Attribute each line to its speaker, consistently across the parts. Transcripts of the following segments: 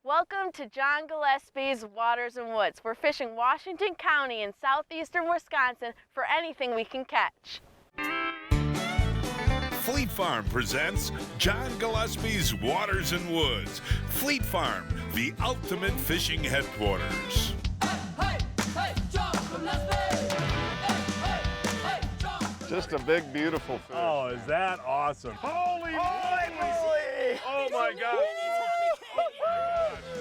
Speaker 1: Welcome to John Gillespie's Waters and Woods. We're fishing Washington County in southeastern Wisconsin for anything we can catch.
Speaker 2: Fleet Farm presents John Gillespie's Waters and Woods. Fleet Farm, the ultimate fishing headquarters.
Speaker 3: John Gillespie!
Speaker 4: Just a big, beautiful fish.
Speaker 5: Oh, is that awesome? Holy moly! Oh my God!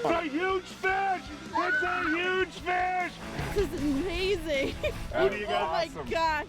Speaker 5: It's a huge fish! It's a huge fish!
Speaker 1: This is amazing.
Speaker 5: Who do you got?
Speaker 1: Oh my gosh.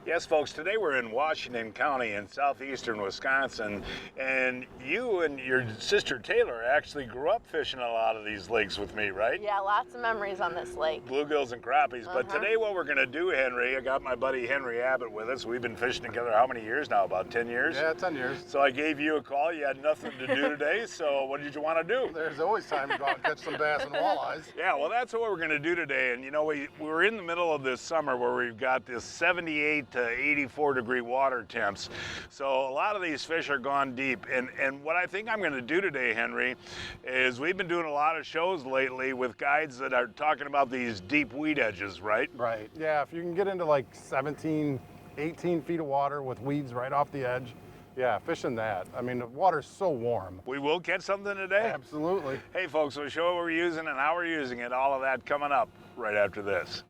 Speaker 5: Yes, folks, today we're in Washington County in southeastern Wisconsin, and you and your sister Taylor actually grew up fishing a lot of these lakes with me, right?
Speaker 1: Yeah, lots of memories on this lake.
Speaker 5: Bluegills and crappies. But today what we're going to do, Henry, I got my buddy Henry Abbott with us. We've been fishing together how many years now? About 10 years?
Speaker 4: Yeah, 10 years.
Speaker 5: So I gave you a call. You had nothing to do today, so what did you want to do?
Speaker 4: There's always time to go out and catch some bass and walleyes.
Speaker 5: Yeah, well, that's what we're going to do today. And, you know, we're in the middle of this summer where we've got this 78 to 84-degree water temps. So a lot of these fish are gone deep. And what I think I'm going to do today, Henry, is we've been doing a lot of shows lately with guides that are talking about these deep weed edges, right?
Speaker 4: Right. Yeah, if you can get into like 17, 18 feet of water with weeds right off the edge, yeah, fishing that. I mean, the water's so warm.
Speaker 5: We will catch something today?
Speaker 4: Absolutely.
Speaker 5: Hey, folks, we'll show what we're using and how we're using it. All of that coming up right after this.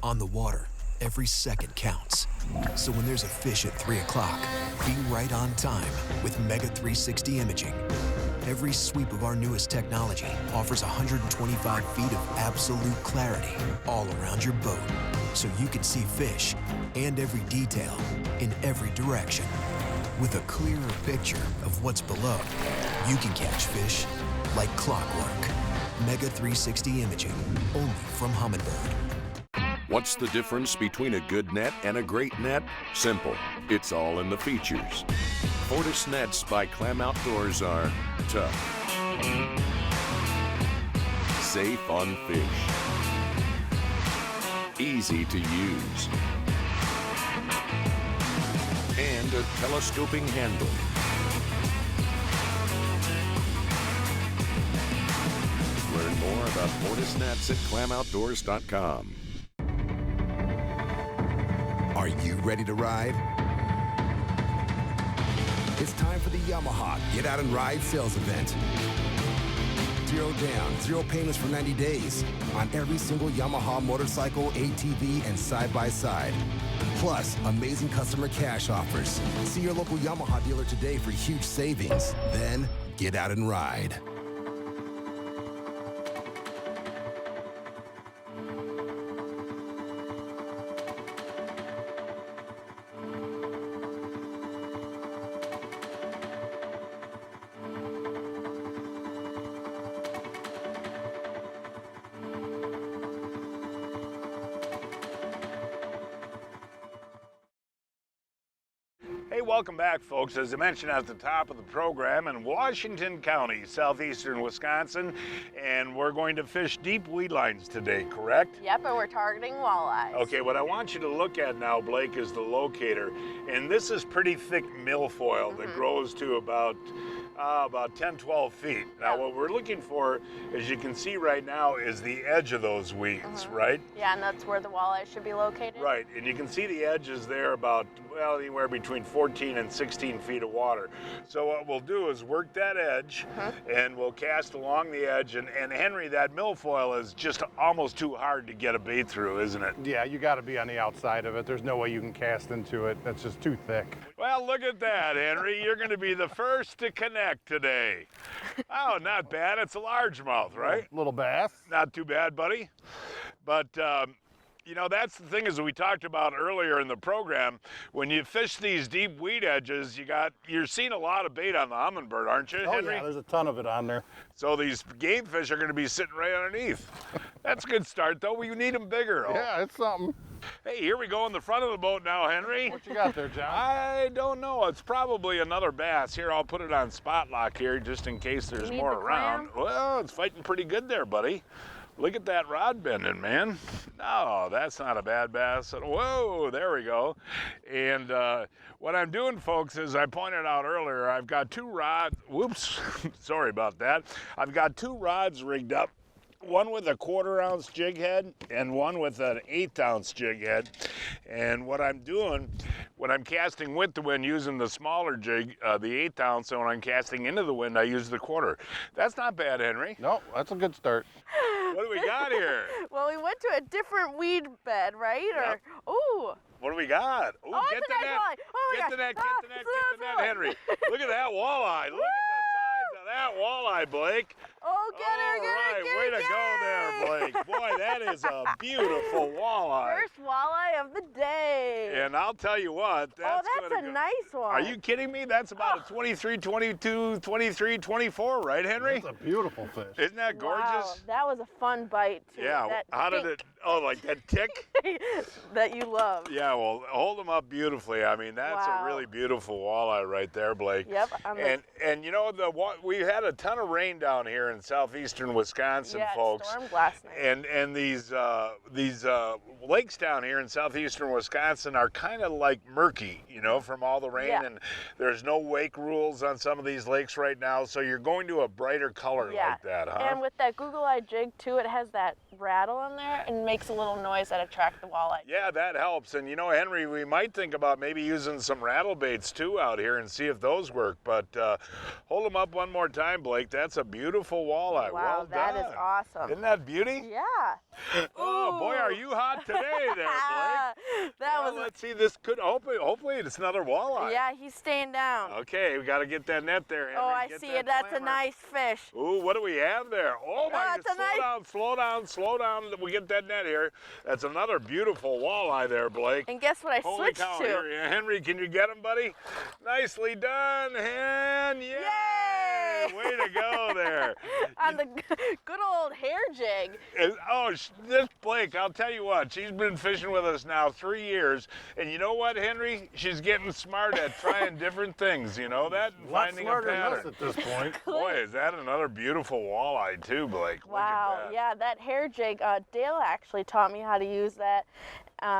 Speaker 6: On the water, every second counts. So when there's a fish at 3 o'clock, be right on time with Mega 360 imaging. Every sweep of our newest technology offers 125 feet of absolute clarity all around your boat, so you can see fish and every detail in every direction. With a clearer picture of what's below, you can catch fish like clockwork. Mega 360 imaging, only from Humminbird.
Speaker 2: What's the difference between a good net and a great net? Simple. It's all in the features. Fortis nets by Clam Outdoors are tough, safe on fish, easy to use, and a telescoping handle. Learn more about Fortis nets at clamoutdoors.com.
Speaker 7: Are you ready to ride? It's time for the Yamaha Get Out and Ride sales event. 0 down, 0 payments for 90 days on every single Yamaha motorcycle, ATV, and side-by-side. Plus, amazing customer cash offers. See your local Yamaha dealer today for huge savings. Then, get out and ride.
Speaker 5: Hey, welcome back, folks. As I mentioned at the top of the program, in Washington County, southeastern Wisconsin, and we're going to fish deep weed lines today, correct?
Speaker 1: Yep, and we're targeting walleyes.
Speaker 5: Okay, what I want you to look at now, Blake, is the locator, and this is pretty thick milfoil that grows to about 10, 12 feet. Now, what we're looking for, as you can see right now, is the edge of those weeds, right?
Speaker 1: Yeah, and that's where the walleye should be located.
Speaker 5: Right, and you can see the edges there about, well, anywhere between 14 and 16 feet of water. So what we'll do is work that edge, and we'll cast along the edge, and Henry, that milfoil is just almost too hard to get a bait through, isn't it?
Speaker 4: Yeah, you got to be on the outside of it. There's no way you can cast into it. That's just too thick.
Speaker 5: Well, look at that, Henry. You're going to be the first to connect today. Oh, not bad. It's a largemouth, right?
Speaker 4: Little bass.
Speaker 5: Not too bad, buddy. But, you know, that's the thing, as we talked about earlier in the program, when you fish these deep weed edges, you're seeing a lot of bait on the Humminbird, aren't you, Henry?
Speaker 4: Oh, yeah, there's a ton of it on there.
Speaker 5: So these game fish are going to be sitting right underneath. That's a good start, though. We need them bigger.
Speaker 4: Yeah, it's something.
Speaker 5: Hey, here we go in the front of the boat now, Henry.
Speaker 4: What you got there, John?
Speaker 5: I don't know. It's probably another bass. Here, I'll put it on spot lock here just in case there's
Speaker 1: need
Speaker 5: more
Speaker 1: the
Speaker 5: around.
Speaker 1: clam?
Speaker 5: Well, it's fighting pretty good there, buddy. Look at that rod bending, man. No, that's not a bad bass. Whoa, there we go. And what I'm doing, folks, is I pointed out earlier, I've got two rods. Whoops, sorry about that. I've got two rods rigged up. One with a 1/4 ounce jig head and one with an 1/8 ounce jig head. And what I'm doing when I'm casting with the wind using the smaller jig, the 1/8 ounce, and when I'm casting into the wind, I use the 1/4. That's not bad, Henry.
Speaker 4: No, that's a good start.
Speaker 5: What do we got here?
Speaker 1: Well, we went to a different weed bed, right?
Speaker 5: Yep.
Speaker 1: Or ooh.
Speaker 5: What do we got? Ooh,
Speaker 1: Oh,
Speaker 5: get
Speaker 1: it's
Speaker 5: the
Speaker 1: a nice
Speaker 5: net.
Speaker 1: walleye. Oh my
Speaker 5: Get the
Speaker 1: gosh.
Speaker 5: net, get
Speaker 1: Ah,
Speaker 5: the net,
Speaker 1: it's a
Speaker 5: get the
Speaker 1: nice
Speaker 5: net, Henry. Look at that walleye. Look at the size of that walleye, Blake.
Speaker 1: Oh, get her, get her,
Speaker 5: All
Speaker 1: get
Speaker 5: right, way
Speaker 1: her,
Speaker 5: to go there, Blake. Boy, that is a beautiful walleye.
Speaker 1: First walleye of the day.
Speaker 5: And I'll tell you what, that's
Speaker 1: oh, that's
Speaker 5: gonna
Speaker 1: a
Speaker 5: go.
Speaker 1: nice one.
Speaker 5: Are you kidding me? That's about a 23, 22, 23, 24, right, Henry?
Speaker 4: That's a beautiful fish.
Speaker 5: Isn't that gorgeous?
Speaker 1: Wow, that was a fun bite, too.
Speaker 5: Yeah,
Speaker 1: That
Speaker 5: how did
Speaker 1: tick
Speaker 5: it, oh, like that tick?
Speaker 1: that you love.
Speaker 5: Yeah, well, hold them up beautifully. I mean, that's
Speaker 1: Wow.
Speaker 5: a really beautiful walleye right there, Blake.
Speaker 1: Yep.
Speaker 5: And you know, we had a ton of rain down here in southeastern Wisconsin,
Speaker 1: yeah,
Speaker 5: folks.
Speaker 1: it stormed last night.
Speaker 5: And these lakes down here in southeastern Wisconsin are kind of like murky, you know, from all the rain.
Speaker 1: Yeah.
Speaker 5: And there's no wake rules on some of these lakes right now, so you're going to a brighter color
Speaker 1: Yeah.
Speaker 5: like that, huh?
Speaker 1: And with that Google Eye jig, too, it has that rattle in there and makes a little noise that attracts the walleye.
Speaker 5: Yeah, that helps. And you know, Henry, we might think about maybe using some rattle baits too out here and see if those work. But hold them up one more time, Blake. That's a beautiful walleye.
Speaker 1: Wow,
Speaker 5: well
Speaker 1: that
Speaker 5: done.
Speaker 1: is awesome.
Speaker 5: Isn't that beauty?
Speaker 1: Yeah.
Speaker 5: Oh boy, are you hot today there, Blake?
Speaker 1: that
Speaker 5: Well,
Speaker 1: was.
Speaker 5: let's see. This could hopefully it's another walleye.
Speaker 1: Yeah, he's staying down.
Speaker 5: Okay, we got to get that net there, Henry.
Speaker 1: Oh, I
Speaker 5: Get
Speaker 1: see
Speaker 5: that
Speaker 1: it. That's a
Speaker 5: clamor.
Speaker 1: nice fish.
Speaker 5: Ooh, what do we have there? Oh my
Speaker 1: it's a nice-
Speaker 5: slow down. We get that net here. That's another beautiful walleye there, Blake.
Speaker 1: And guess what I
Speaker 5: Holy
Speaker 1: switched
Speaker 5: cow,
Speaker 1: to?
Speaker 5: here, Henry, can you get him, buddy? Nicely done, Hen. Yay!
Speaker 1: Yay!
Speaker 5: Way to go there.
Speaker 1: On the good old hair jig.
Speaker 5: This Blake, I'll tell you what, she's been fishing with us now 3 years, and you know what, Henry? She's getting smart at trying different things, you know that? And
Speaker 4: A lot
Speaker 5: finding a
Speaker 4: smarter than us
Speaker 5: pattern.
Speaker 4: at this point.
Speaker 5: Boy, is that another beautiful walleye too, Blake.
Speaker 1: Wow,
Speaker 5: Look at that.
Speaker 1: yeah, that hair jig, Dale actually taught me how to use that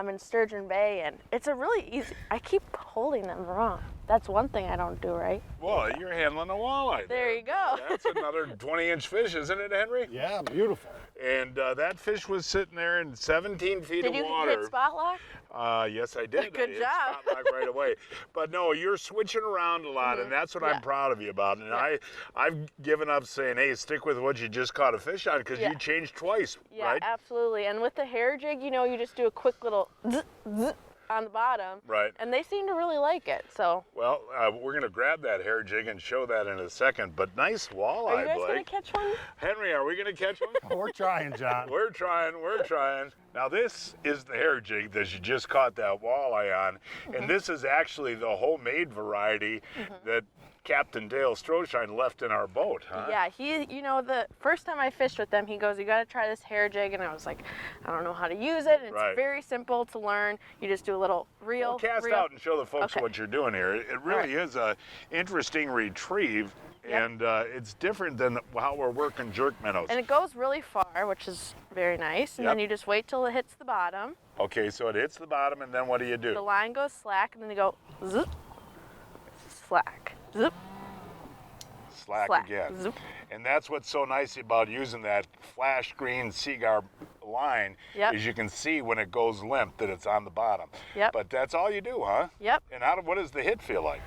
Speaker 1: in Sturgeon Bay, and it's a really easy, I keep holding them wrong. That's one thing I don't do right.
Speaker 5: Well, you're handling a walleye.
Speaker 1: There you go.
Speaker 5: That's another 20-inch fish, isn't it, Henry?
Speaker 4: Yeah, beautiful.
Speaker 5: And that fish was sitting there in 17 feet
Speaker 1: Did
Speaker 5: of
Speaker 1: you
Speaker 5: water.
Speaker 1: hit spot lock?
Speaker 5: Yes, I did.
Speaker 1: Good
Speaker 5: I hit
Speaker 1: job.
Speaker 5: spot lock right away. But no, you're switching around a lot, and that's what
Speaker 1: Yeah.
Speaker 5: I'm proud of you about. And
Speaker 1: Yeah.
Speaker 5: I've given up saying, hey, stick with what you just caught a fish on, because
Speaker 1: Yeah.
Speaker 5: you changed twice,
Speaker 1: Yeah,
Speaker 5: right?
Speaker 1: absolutely. And with the hair jig, you know, you just do a quick little zzz, zzz on the bottom.
Speaker 5: Right.
Speaker 1: And they seem to really like it, so.
Speaker 5: Well, we're going to grab that hair jig and show that in a second. But nice walleye,
Speaker 1: Are you guys going to
Speaker 5: Blake.
Speaker 1: catch one?
Speaker 5: Henry, are we going to catch one?
Speaker 4: We're trying, John.
Speaker 5: We're trying. Now this is the hair jig that you just caught that walleye on. And this is actually the homemade variety that Captain Dale Stroshine left in our boat, huh?
Speaker 1: Yeah, you know, the first time I fished with them, he goes, you got to try this hair jig. And I was like, I don't know how to use it. And it's
Speaker 5: Right.
Speaker 1: very simple to learn. You just do a little reel.
Speaker 5: Well, cast
Speaker 1: reel.
Speaker 5: out and show the folks
Speaker 1: Okay.
Speaker 5: what you're doing here. It really is a interesting retrieve.
Speaker 1: Yep.
Speaker 5: And it's different than how we're working jerk minnows.
Speaker 1: And it goes really far, which is very nice. And then
Speaker 5: Yep.
Speaker 1: you just wait till it hits the bottom.
Speaker 5: Okay, so it hits the bottom, and then what do you do?
Speaker 1: The line goes slack, and then you go zip, slack, zip,
Speaker 5: Slack
Speaker 1: slack,
Speaker 5: again.
Speaker 1: zip.
Speaker 5: And that's what's so nice about using that flash green Seagar line
Speaker 1: Yep.
Speaker 5: is you can see when it goes limp that it's on the bottom.
Speaker 1: Yep.
Speaker 5: But that's all you do, huh?
Speaker 1: Yep.
Speaker 5: And what does the hit feel like?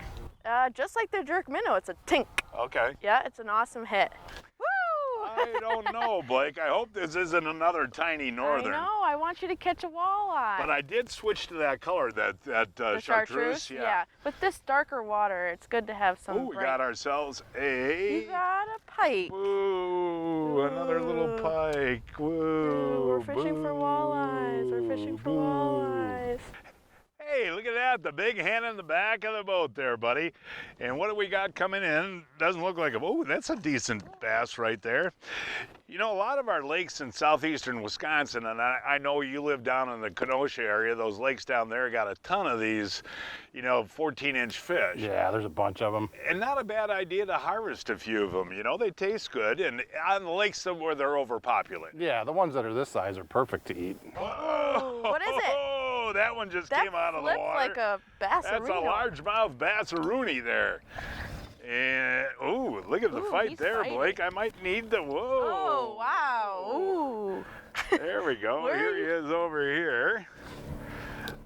Speaker 1: Just like the jerk minnow, it's a tink.
Speaker 5: Okay.
Speaker 1: Yeah, it's an awesome hit. Woo!
Speaker 5: I don't know, Blake. I hope this isn't another tiny northern.
Speaker 1: I know. I want you to catch a walleye.
Speaker 5: But I did switch to that color, that
Speaker 1: the
Speaker 5: chartreuse.
Speaker 1: Yeah. With this darker water, it's good to have some.
Speaker 5: Oh, we
Speaker 1: bright-
Speaker 5: got ourselves a.
Speaker 1: You got a pike.
Speaker 5: Woo! Another little pike. Woo!
Speaker 1: Ooh, we're fishing for
Speaker 5: boo,
Speaker 1: walleyes. We're fishing for
Speaker 5: boo.
Speaker 1: walleyes.
Speaker 5: Hey, look at that. that? The big hand in the back of the boat there, buddy. And what do we got coming in? Doesn't look like a, oh, that's a decent bass right there. You know, a lot of our lakes in southeastern Wisconsin, and I know you live down in the Kenosha area, those lakes down there got a ton of these, you know, 14-inch fish.
Speaker 4: Yeah, there's a bunch of them.
Speaker 5: And not a bad idea to harvest a few of them. You know, they taste good, and on the lakes where they're overpopulated.
Speaker 4: Yeah, the ones that are this size are perfect to eat.
Speaker 5: Whoa!
Speaker 1: What is it?
Speaker 5: Oh, that one just came out of the
Speaker 1: flipped
Speaker 5: water.
Speaker 1: like a bassaroonie.
Speaker 5: That's a largemouth bassaroonie there. And, ooh, look at the fight
Speaker 1: he's
Speaker 5: there,
Speaker 1: fighting.
Speaker 5: Blake. I might need the, whoa.
Speaker 1: Oh, wow. Ooh.
Speaker 5: There we go.
Speaker 1: Where
Speaker 5: Here
Speaker 1: are
Speaker 5: he is over here.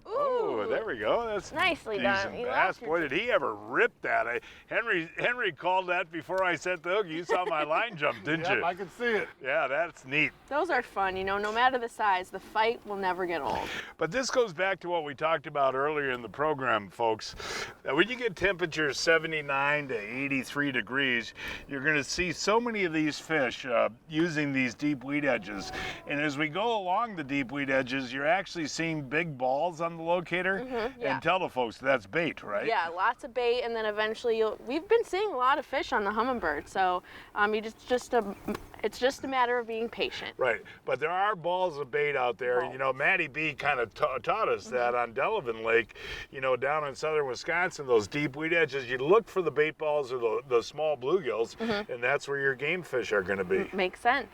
Speaker 1: Ooh.
Speaker 5: Oh, there we go. That's
Speaker 1: Nicely
Speaker 5: a
Speaker 1: done.
Speaker 5: decent
Speaker 1: You
Speaker 5: bass.
Speaker 1: lost your-
Speaker 5: Boy, did he ever rip that. Henry called that before I set the hook. You saw my line jump, didn't
Speaker 4: Yep,
Speaker 5: you?
Speaker 4: I can see it.
Speaker 5: Yeah, that's neat.
Speaker 1: Those are fun, you know, no matter the size, the fight will never get old.
Speaker 5: But this goes back to what we talked about earlier in the program, folks. That when you get temperatures 79 to 83 degrees, you're going to see so many of these fish using these deep weed edges. And as we go along the deep weed edges, you're actually seeing big balls on the locator.
Speaker 1: yeah.
Speaker 5: And tell the folks that's bait, right?
Speaker 1: Yeah, lots of bait, and then eventually we've been seeing a lot of fish on the hummingbird, so it's just a matter of being patient.
Speaker 5: Right, but there are balls of bait out there.
Speaker 1: Balls.
Speaker 5: You know, Maddie B kind of taught us that on Delavan Lake, you know, down in southern Wisconsin, those deep weed edges, you look for the bait balls or the small bluegills, and that's where your game fish are going to be.
Speaker 1: Makes sense.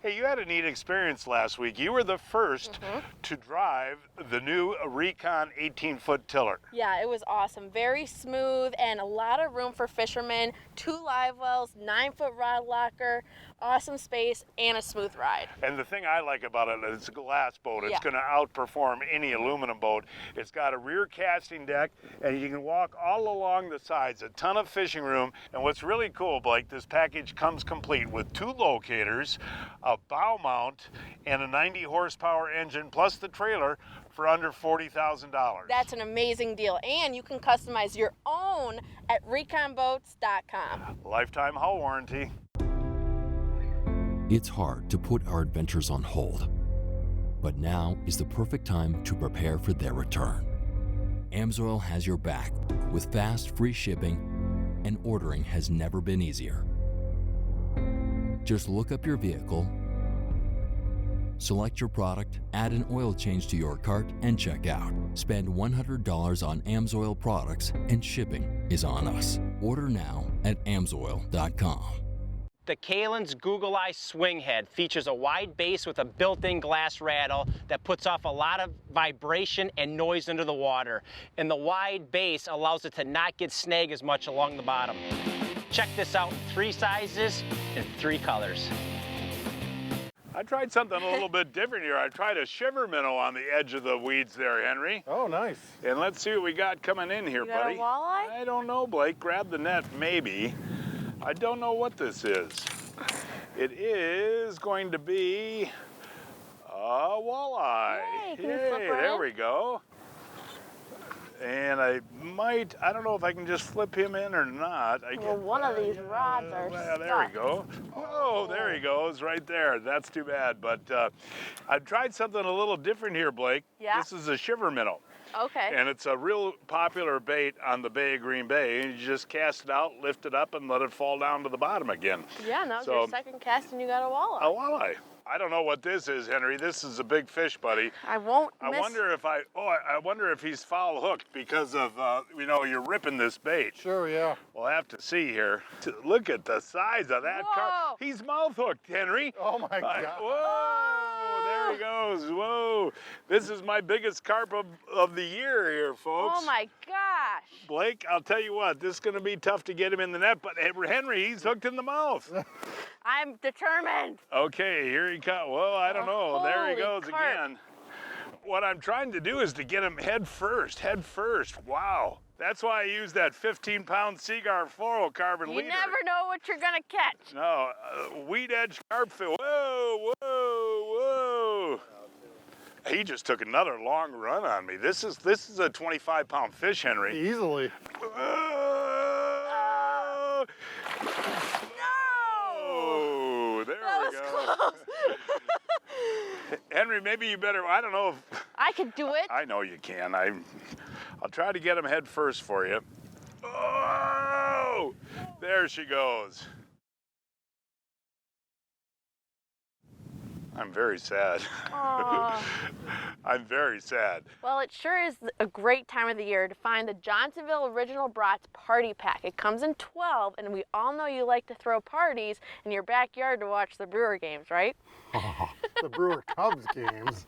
Speaker 5: Hey, you had a neat experience last week. You were the first to drive the new Recon 18-foot tiller.
Speaker 1: Yeah, it was awesome. Very smooth and a lot of room for fishermen. 2 live wells, 9-foot rod locker, awesome space, and a smooth ride.
Speaker 5: And the thing I like about it is it's a glass boat. It's
Speaker 1: Yeah.
Speaker 5: going to outperform any aluminum boat. It's got a rear casting deck, and you can walk all along the sides. A ton of fishing room. And what's really cool, Blake, this package comes complete with 2 locators, a bow mount, and a 90 horsepower engine, plus the trailer for under $40,000.
Speaker 1: That's an amazing deal, and you can customize your own at reconboats.com.
Speaker 5: Lifetime hull warranty.
Speaker 8: It's hard to put our adventures on hold, but now is the perfect time to prepare for their return. Amsoil has your back with fast, free shipping, and ordering has never been easier. Just look up your vehicle, select your product, add an oil change to your cart, and check out. Spend $100 on Amsoil products, and shipping is on us. Order now at amsoil.com.
Speaker 9: The Kalen's Google Eye Swing Head features a wide base with a built-in glass rattle that puts off a lot of vibration and noise into the water. And the wide base allows it to not get snagged as much along the bottom. Check this out in 3 sizes and 3 colors.
Speaker 5: I tried something a little bit different here. I tried a shiver minnow on the edge of the weeds there, Henry.
Speaker 4: Oh, nice.
Speaker 5: And let's see what we got coming in here,
Speaker 1: You got a
Speaker 5: buddy.
Speaker 1: walleye?
Speaker 5: I don't know, Blake. Grab the net, maybe. I don't know what this is. It is going to be a walleye.
Speaker 1: Yay, can you flip her
Speaker 5: there
Speaker 1: in?
Speaker 5: we go. And I don't know if I can just flip him in or not.
Speaker 1: Well, one of these rods are
Speaker 5: Well, there we
Speaker 1: stuck.
Speaker 5: go. Oh, there he goes, right there. That's too bad. But I've tried something a little different here, Blake.
Speaker 1: Yeah.
Speaker 5: This is a shiver minnow.
Speaker 1: Okay.
Speaker 5: And it's a real popular bait on the Bay of Green Bay. And you just cast it out, lift it up, and let it fall down to the bottom again.
Speaker 1: Yeah, that was
Speaker 5: So-
Speaker 1: your second cast and you got a walleye.
Speaker 5: A walleye. I don't know what this is, Henry. This is a big fish, buddy.
Speaker 1: I won't
Speaker 5: I
Speaker 1: miss.
Speaker 5: wonder if I wonder if he's foul hooked because of, you're ripping this bait.
Speaker 4: Sure, yeah.
Speaker 5: We'll have to see here. Look at the size of that carp.
Speaker 1: Whoa.
Speaker 5: He's mouth hooked, Henry.
Speaker 4: Oh, my God.
Speaker 5: Whoa, there he goes. Whoa. This is my biggest carp of the year here, folks.
Speaker 1: Oh my gosh.
Speaker 5: Blake, I'll tell you what, this is going to be tough to get him in the net, but Henry, he's hooked in the mouth.
Speaker 1: I'm determined.
Speaker 5: Okay, here he comes. Well, I don't know. There he
Speaker 1: Holy
Speaker 5: goes
Speaker 1: carp.
Speaker 5: again. What I'm trying to do is to get him head first. Wow. That's why I use that 15-pound Seaguar fluorocarbon
Speaker 1: You
Speaker 5: leader.
Speaker 1: never know what you're gonna catch.
Speaker 5: No, weed edge carp fill. Whoa. He just took another long run on me. This is a 25-pound fish, Henry.
Speaker 4: Easily.
Speaker 5: Oh,
Speaker 1: No.
Speaker 5: there
Speaker 1: That
Speaker 5: we
Speaker 1: was
Speaker 5: go.
Speaker 1: close.
Speaker 5: Henry, maybe you better, I don't know if,
Speaker 1: I could do it.
Speaker 5: I know you can. I'll try to get them head first for you. Oh, there she goes. I'm very sad.
Speaker 1: Aw.
Speaker 5: I'm very sad.
Speaker 1: Well, it sure is a great time of the year to find the Johnsonville Original Brats Party Pack. It comes in 12, and we all know you like to throw parties in your backyard to watch the Brewer games, right?
Speaker 4: The Brewer Cubs games.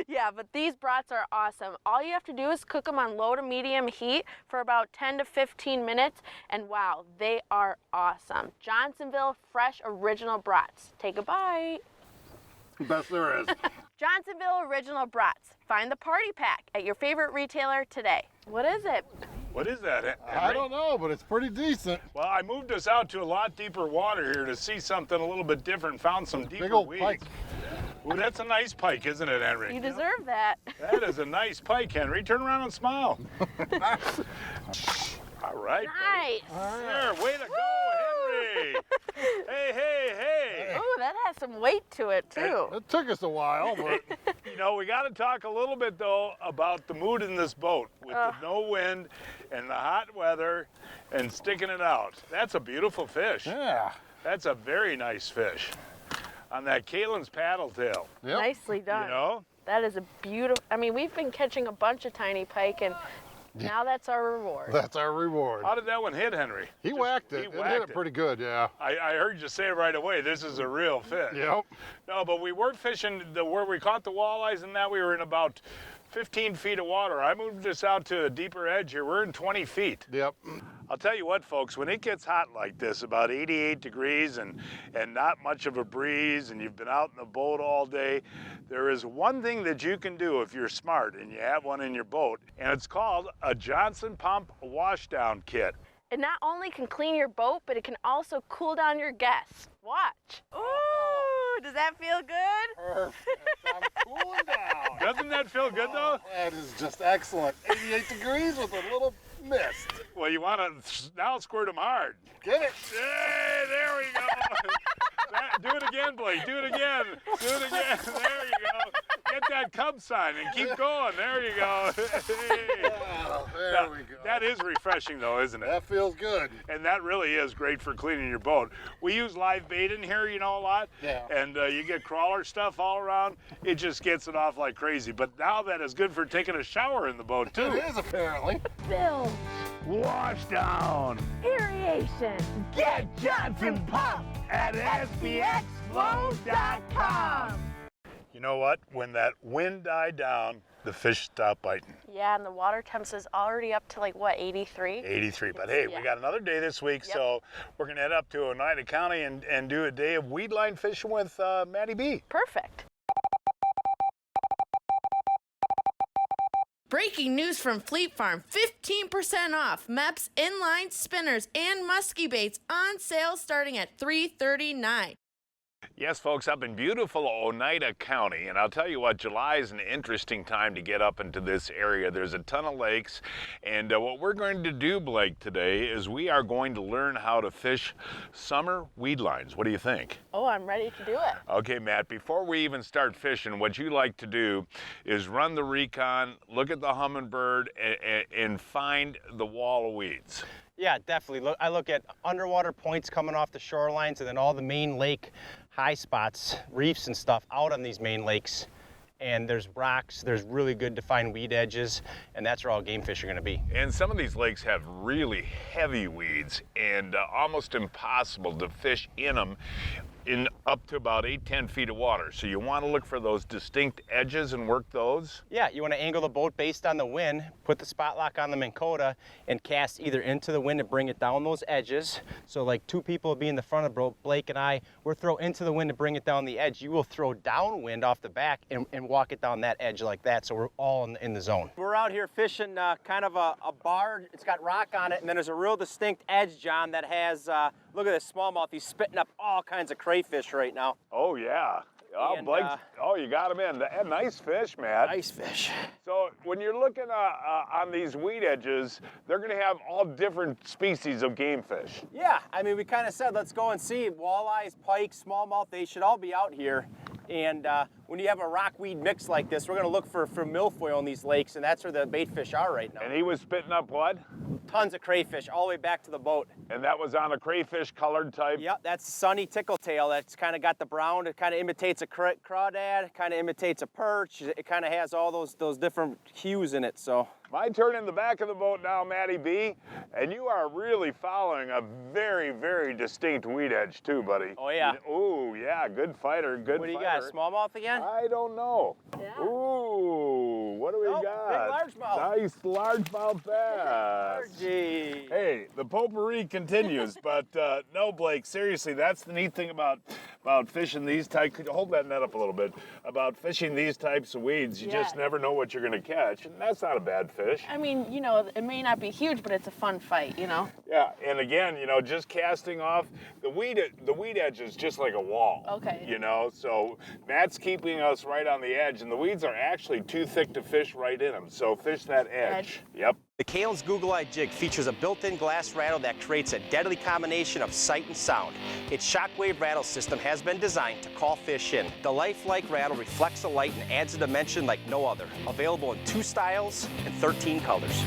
Speaker 1: Yeah, but these brats are awesome. All you have to do is cook them on low to medium heat for about 10 to 15 minutes, and wow, they are awesome. Johnsonville Fresh Original Brats. Take a bite.
Speaker 4: Best there is.
Speaker 1: Johnsonville Original Brats. Find the party pack at your favorite retailer today. What is it?
Speaker 5: What is that, Henry?
Speaker 4: I don't know, but it's pretty decent.
Speaker 5: Well, I moved us out to a lot deeper water here to see something a little bit different. Found some deeper
Speaker 4: Big old
Speaker 5: weeds.
Speaker 4: pike.
Speaker 5: Ooh, that's a nice pike, isn't it, Henry?
Speaker 1: You deserve that.
Speaker 5: That is a nice pike, Henry. Turn around and smile. All right.
Speaker 1: Nice.
Speaker 5: There, way to go, Henry. Hey, hey, hey.
Speaker 1: Ooh, that has some weight to it, too.
Speaker 4: It took us a while, but
Speaker 5: You know, we got to talk a little bit, though, about the mood in this boat with the no wind and the hot weather and sticking it out. That's a beautiful fish.
Speaker 4: yeah.
Speaker 5: That's a very nice fish on that Kalen's paddle tail.
Speaker 4: Yep.
Speaker 1: Nicely done.
Speaker 5: You know?
Speaker 1: That is a beautiful, I mean, we've been catching a bunch of tiny pike, and now that's our reward.
Speaker 4: That's our reward.
Speaker 5: How did that one hit, Henry?
Speaker 4: He whacked it.
Speaker 5: he
Speaker 4: It
Speaker 5: whacked
Speaker 4: hit it pretty good, yeah.
Speaker 5: I heard you say right away, this is a real fish.
Speaker 4: Yep.
Speaker 5: No, but we weren't fishing where we caught the walleyes and that we were in about 15 feet of water. I moved us out to a deeper edge here. We're in 20 feet.
Speaker 4: Yep.
Speaker 5: I'll tell you what, folks, when it gets hot like this, about 88 degrees and not much of a breeze, and you've been out in the boat all day, there is one thing that you can do if you're smart and you have one in your boat, and it's called a Johnson Pump Washdown Kit.
Speaker 1: It not only can clean your boat, but it can also cool down your guests. Watch. Ooh, does that feel good?
Speaker 4: Perfect. I'm cooling down.
Speaker 5: Doesn't that feel good, though?
Speaker 4: That is just excellent. 88 degrees with a little mist.
Speaker 5: Well, you want to now squirt them hard.
Speaker 4: Get it?
Speaker 5: Hey, there we go. Do it again, Blake. Do it again. Do it again. There you go. Get that Cub sign and keep going. There you go.
Speaker 4: Oh, there we go.
Speaker 5: That is refreshing, though, isn't it?
Speaker 4: That feels good.
Speaker 5: And that really is great for cleaning your boat. We use live bait in here, you know, a lot.
Speaker 4: Yeah.
Speaker 5: And you get crawler stuff all around. It just gets it off like crazy. But now that is good for taking a shower in the boat, too.
Speaker 4: It is apparently.
Speaker 1: Film,
Speaker 5: Wash down.
Speaker 1: aeration.
Speaker 5: Get Johnson Pump at SPXFlow.com. You know what? When that wind died down, the fish stopped biting.
Speaker 1: Yeah, and the water temps is already up to like, what, 83?
Speaker 5: 83. But hey,
Speaker 1: Yeah.
Speaker 5: we got another day this week,
Speaker 1: Yep.
Speaker 5: so we're going to head up to Oneida County and do a day of weed line fishing with Maddie B.
Speaker 1: Perfect. Breaking news from Fleet Farm, 15% off Mepps inline spinners and musky baits on sale starting at $339.
Speaker 5: Yes, folks, up in beautiful Oneida County, and I'll tell you what, July is an interesting time to get up into this area. There's a ton of lakes, and what we're going to do, Blake, today is we are going to learn how to fish summer weed lines. What do you think?
Speaker 1: Oh, I'm ready to do it.
Speaker 5: Okay, Matt, before we even start fishing, what you like to do is run the recon, look at the hummingbird, and find the wall of weeds.
Speaker 9: Yeah, definitely. I look at underwater points coming off the shorelines and then all the main lake high spots, reefs and stuff out on these main lakes. And there's rocks, there's really good defined weed edges, and that's where all game fish are gonna be.
Speaker 5: And some of these lakes have really heavy weeds and almost impossible to fish in them in up to about 8-10 feet of water. So you want to look for those distinct edges and work those.
Speaker 9: Yeah, you want to angle the boat based on the wind, put the spot lock on the Minn Kota, and cast either into the wind to bring it down those edges. So like two people will be in the front of the boat, Blake and I, we'll throw into the wind to bring it down the edge. You will throw downwind off the back and walk it down that edge like that, so we're all in the zone. We're out here fishing kind of a bar. It's got rock on it, and then there's a real distinct edge, John, that has, look at this smallmouth. He's spitting up all kinds of crayfish right now.
Speaker 5: Oh yeah. Oh,
Speaker 9: And,
Speaker 5: Blake, oh, you got him in. Nice fish, man.
Speaker 9: Nice fish.
Speaker 5: So when you're looking on these weed edges, they're going to have all different species of game fish.
Speaker 9: Yeah, I mean, we kind of said, let's go and see. Walleyes, pike, smallmouth, they should all be out here. And when you have a rockweed mix like this, we're going to look for milfoil in these lakes, and that's where the bait fish are right now.
Speaker 5: And he was spitting up what?
Speaker 9: Tons of crayfish all the way back to the boat.
Speaker 5: And that was on a crayfish colored type?
Speaker 9: Yep, that's sunny tickletail. That's kind of got the brown. It kind of imitates a crawdad, kind of imitates a perch. It kind of has all those different hues in it. So
Speaker 5: My turn in the back of the boat now, Matty B, and you are really following a very, very distinct weed edge too, buddy.
Speaker 9: Oh yeah.
Speaker 5: Ooh, yeah, good fighter, good fighter.
Speaker 9: What do you got, smallmouth again?
Speaker 5: I don't know.
Speaker 1: Yeah.
Speaker 5: Ooh, what do we got?
Speaker 9: Big largemouth.
Speaker 5: Nice largemouth bass.
Speaker 9: Gee.
Speaker 5: Hey, the potpourri continues, but no, Blake, seriously, that's the neat thing about fishing these types. Could you hold that net up a little bit? About fishing these types of weeds, you just never know what you're going to catch, and that's not a bad fish.
Speaker 1: I mean, you know, it may not be huge, but it's a fun fight, you know?
Speaker 5: Yeah, and again, you know, just casting off, the weed edge is just like a wall.
Speaker 1: Okay.
Speaker 5: You know, so Matt's keeping us right on the edge, and the weeds are actually too thick to fish right in them, so fish that edge. Yep.
Speaker 9: The Kalen's Google Eye jig features a built-in glass rattle that creates a deadly combination of sight and sound. Its shockwave rattle system has been designed to call fish in. The lifelike rattle reflects the light and adds a dimension like no other. Available in 2 styles and 13 colors.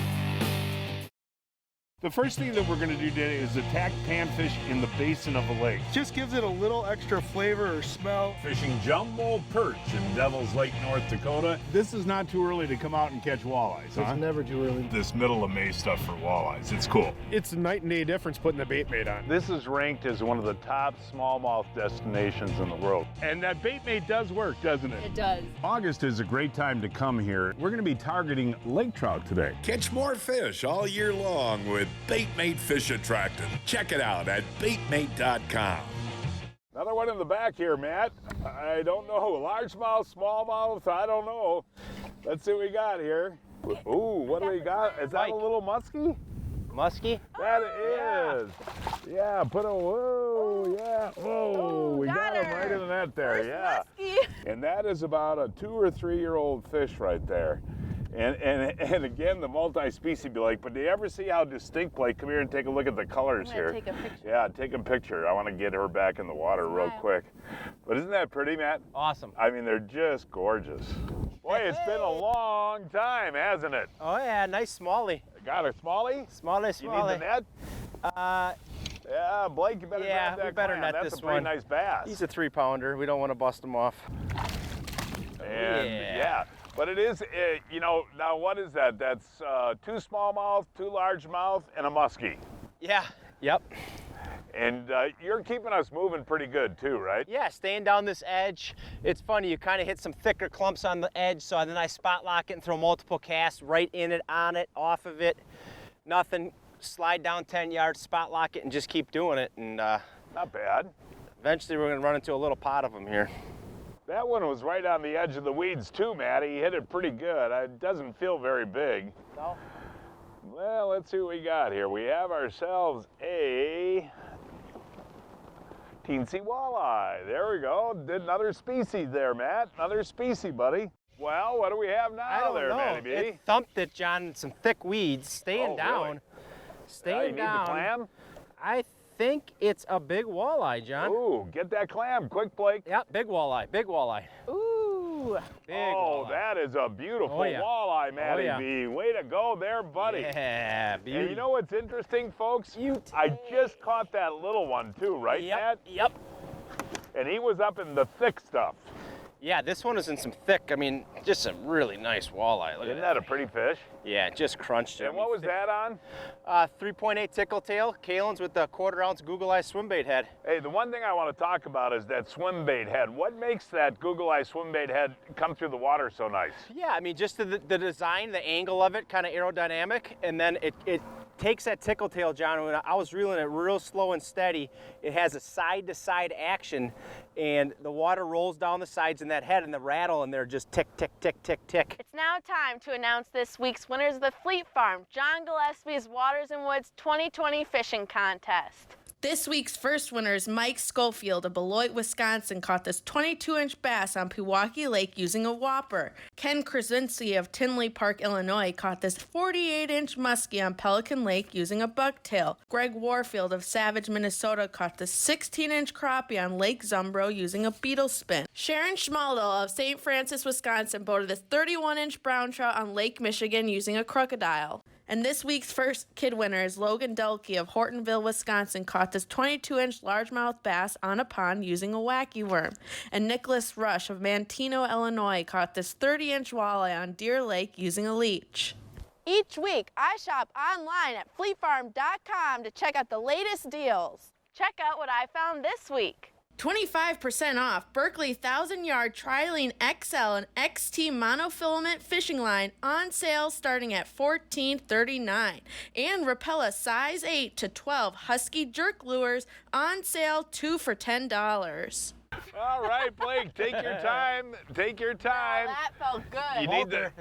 Speaker 5: The first thing that we're going to do today is attack panfish in the basin of a lake.
Speaker 10: Just gives it a little extra flavor or smell.
Speaker 5: Fishing jumbo perch in Devil's Lake, North Dakota. This is not too early to come out and catch walleyes, huh?
Speaker 10: It's never too early.
Speaker 5: This middle of May stuff for walleyes, it's cool.
Speaker 10: It's a night and day difference putting the bait mate on.
Speaker 5: This is ranked as one of the top smallmouth destinations in the world. And that bait mate does work, doesn't it?
Speaker 1: It does.
Speaker 5: August is a great time to come here. We're going to be targeting lake trout today.
Speaker 2: Catch more fish all year long with Baitmate Fish Attractant. Check it out at baitmate.com.
Speaker 5: Another one in the back here, Matt. I don't know. Largemouth, smallmouth, I don't know. Let's see what we got here. Ooh, what do we got? Is that a little muskie?
Speaker 9: Muskie?
Speaker 5: That is. Yeah, put a, whoa, yeah. Whoa, we got him right in the net there,
Speaker 1: Where's
Speaker 5: yeah.
Speaker 1: Muskie?
Speaker 5: And that is about a 2 or 3 year old fish right there. And again, the multi-species be like, but do you ever see how distinct, Blake? Come here and take a look at the colors here.
Speaker 1: Take a picture.
Speaker 5: Yeah, take a picture. I want to get her back in the water real quick. But isn't that pretty, Matt?
Speaker 9: Awesome.
Speaker 5: I mean, they're just gorgeous. Boy, it's been a long time, hasn't it?
Speaker 9: Oh yeah, nice smallie.
Speaker 5: Got a smallie?
Speaker 9: Smallie.
Speaker 5: You need the net? Yeah, Blake, you better grab that
Speaker 9: we better
Speaker 5: clam.
Speaker 9: net
Speaker 5: That's
Speaker 9: this
Speaker 5: a pretty
Speaker 9: one.
Speaker 5: nice bass.
Speaker 9: He's a 3-pounder. We don't want to bust him off.
Speaker 5: And yeah. But it is, you know, now what is that? That's 2 smallmouth, 2 largemouth, and a muskie.
Speaker 9: Yeah. Yep.
Speaker 5: And you're keeping us moving pretty good too, right?
Speaker 9: Yeah, staying down this edge. It's funny, you kind of hit some thicker clumps on the edge, so then I spot lock it and throw multiple casts right in it, on it, off of it. Nothing. Slide down 10 yards, spot lock it, and just keep doing it. And
Speaker 5: not bad.
Speaker 9: Eventually, we're going to run into a little pot of them here.
Speaker 5: That one was right on the edge of the weeds too, Matty. He hit it pretty good. It doesn't feel very big.
Speaker 9: No.
Speaker 5: Well, let's see what we got here. We have ourselves a teensy walleye. There we go. Did another species there, Matt. Another species, buddy. Well, what do we have now
Speaker 9: I don't
Speaker 5: there,
Speaker 9: know.
Speaker 5: Matty B?
Speaker 9: It thumped it, John, in some thick weeds. Staying down.
Speaker 5: Really?
Speaker 9: Staying
Speaker 5: you
Speaker 9: down.
Speaker 5: need the clam?
Speaker 9: I think it's a big walleye, John.
Speaker 5: Ooh, get that clam quick, Blake.
Speaker 9: Yep, big walleye, big walleye.
Speaker 1: Ooh.
Speaker 9: Big
Speaker 5: Oh,
Speaker 9: walleye.
Speaker 5: that is a beautiful
Speaker 9: Oh, yeah.
Speaker 5: walleye, Matty
Speaker 9: yeah.
Speaker 5: B. Way to go there, buddy.
Speaker 9: Yeah, beauty.
Speaker 5: And you know what's interesting, folks? I just caught that little one too, right, Matt?
Speaker 9: Yep.
Speaker 5: And he was up in the thick stuff.
Speaker 9: Yeah, this one is in some thick, I mean, just a really nice walleye. Look
Speaker 5: Isn't
Speaker 9: at
Speaker 5: that a pretty fish?
Speaker 9: Yeah, just crunched it.
Speaker 5: And what was that on?
Speaker 9: 3.8 tickle tail, Kalen's with the 1/4 ounce Google Eye swim bait head.
Speaker 5: Hey, the one thing I want to talk about is that swim bait head. What makes that Google Eye swim bait head come through the water so nice?
Speaker 9: Yeah, I mean, just the design, the angle of it, kind of aerodynamic, and then it takes that tickle tail, John. When I was reeling it real slow and steady, it has a side-to-side action, and the water rolls down the sides in that head, and the rattle in there just tick, tick, tick, tick, tick.
Speaker 1: It's now time to announce this week's winners of the Fleet Farm John Gillespie's Waters and Woods 2020 Fishing Contest. This week's first winner is Mike Schofield of Beloit, Wisconsin, caught this 22-inch bass on Pewaukee Lake using a whopper. Ken Krasinski of Tinley Park, Illinois, caught this 48-inch muskie on Pelican Lake using a bucktail. Greg Warfield of Savage, Minnesota, caught this 16-inch crappie on Lake Zumbro using a beetle spin. Sharon Schmaldo of St. Francis, Wisconsin, boated this 31-inch brown trout on Lake Michigan using a crocodile. And this week's first kid winner is Logan Dulke of Hortonville, Wisconsin, caught this 22-inch largemouth bass on a pond using a wacky worm. And Nicholas Rush of Manteno, Illinois, caught this 30-inch walleye on Deer Lake using a leech. Each week, I shop online at fleetfarm.com to check out the latest deals. Check out what I found this week. 25% off Berkley 1,000-yard Trilene XL and XT monofilament fishing line on sale starting at $14.39. And Rapella size 8 to 12 Husky jerk lures on sale 2 for $10.
Speaker 5: All right, Blake, take your time. Take your time.
Speaker 1: Oh, that felt good.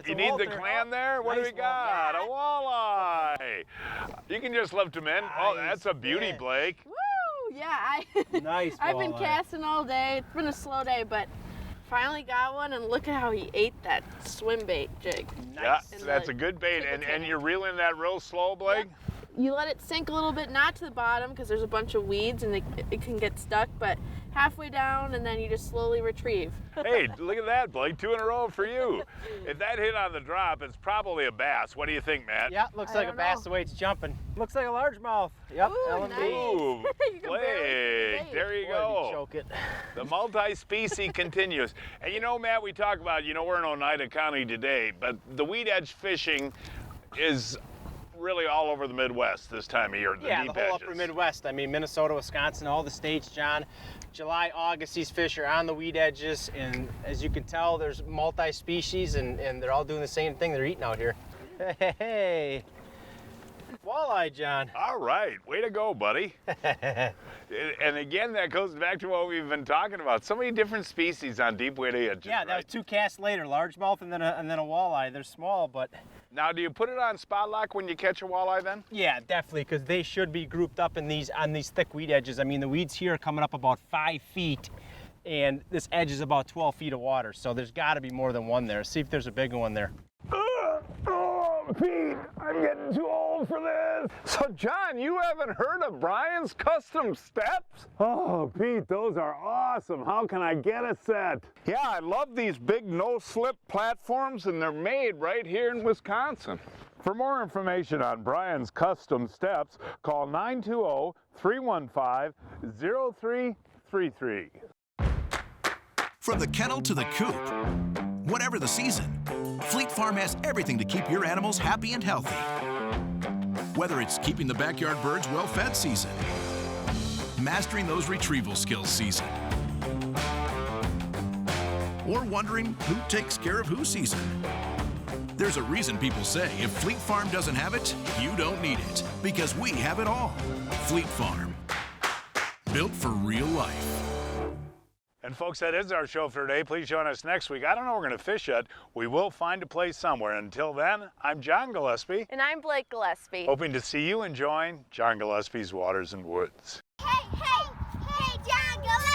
Speaker 5: You need the clam there? What do we got? A walleye. You can just lift them in. Nice. Oh, that's a beauty, Blake.
Speaker 1: Woo! Yeah,
Speaker 10: Nice
Speaker 1: I've been casting all day. It's been a slow day, but finally got one, and look at how he ate that swim bait jig.
Speaker 5: Nice. Yeah, that's a good bait. And you're reeling that real slow, Blake?
Speaker 1: Yep. You let it sink a little bit, not to the bottom because there's a bunch of weeds and it can get stuck, but halfway down, and then you just slowly retrieve.
Speaker 5: Hey, look at that, Blake. 2 in a row for you. If that hit on the drop, it's probably a bass. What do you think, Matt?
Speaker 9: Yeah, looks like a bass the way it's jumping.
Speaker 10: Looks like a largemouth. Yep,
Speaker 1: Ooh,
Speaker 10: L&B.
Speaker 1: nice.
Speaker 5: Ooh,
Speaker 1: You can
Speaker 5: Blake,
Speaker 1: barely
Speaker 5: there you
Speaker 10: Boy,
Speaker 5: go.
Speaker 10: did he choke it.
Speaker 5: The multi-species continues. And you know, Matt, we talk about, we're in Oneida County today, but the weed edge fishing is really all over the Midwest this time of year, the
Speaker 9: Yeah,
Speaker 5: deep
Speaker 9: the whole
Speaker 5: edges.
Speaker 9: upper Midwest. I mean, Minnesota, Wisconsin, all the states, John. July, August, these fish are on the weed edges, and as you can tell, there's multi-species, and they're all doing the same thing they're eating out here. Hey, walleye, John.
Speaker 5: All right, way to go, buddy. And again, that goes back to what we've been talking about. So many different species on deep weed edges.
Speaker 9: Yeah, that was
Speaker 5: right?
Speaker 9: 2 casts later, largemouth and then a walleye. They're small, but
Speaker 5: Now, do you put it on spot lock when you catch a walleye then?
Speaker 9: yeah, definitely, because they should be grouped up on these thick weed edges. I mean, the weeds here are coming up about 5 feet, and this edge is about 12 feet of water, so there's got to be more than one there. See if there's a bigger one there.
Speaker 5: Oh, Pete, I'm getting too old for this. So, John, you haven't heard of Brian's Custom Steps? Oh, Pete, those are awesome. How can I get a set? Yeah, I love these big no-slip platforms, and they're made right here in Wisconsin. For more information on Brian's Custom Steps, call 920-315-0333.
Speaker 11: From the kennel to the coop, whatever the season, Fleet Farm has everything to keep your animals happy and healthy. Whether it's keeping the backyard birds well-fed season, mastering those retrieval skills season, or wondering who takes care of who season. There's a reason people say if Fleet Farm doesn't have it, you don't need it, because we have it all. Fleet Farm, built for real life.
Speaker 5: And folks, that is our show for today. Please join us next week. I don't know where we're going to fish yet. We will find a place somewhere. Until then, I'm John Gillespie.
Speaker 1: And I'm Blake Gillespie.
Speaker 5: Hoping to see you enjoying John Gillespie's Waters and Woods.
Speaker 12: Hey, John Gillespie!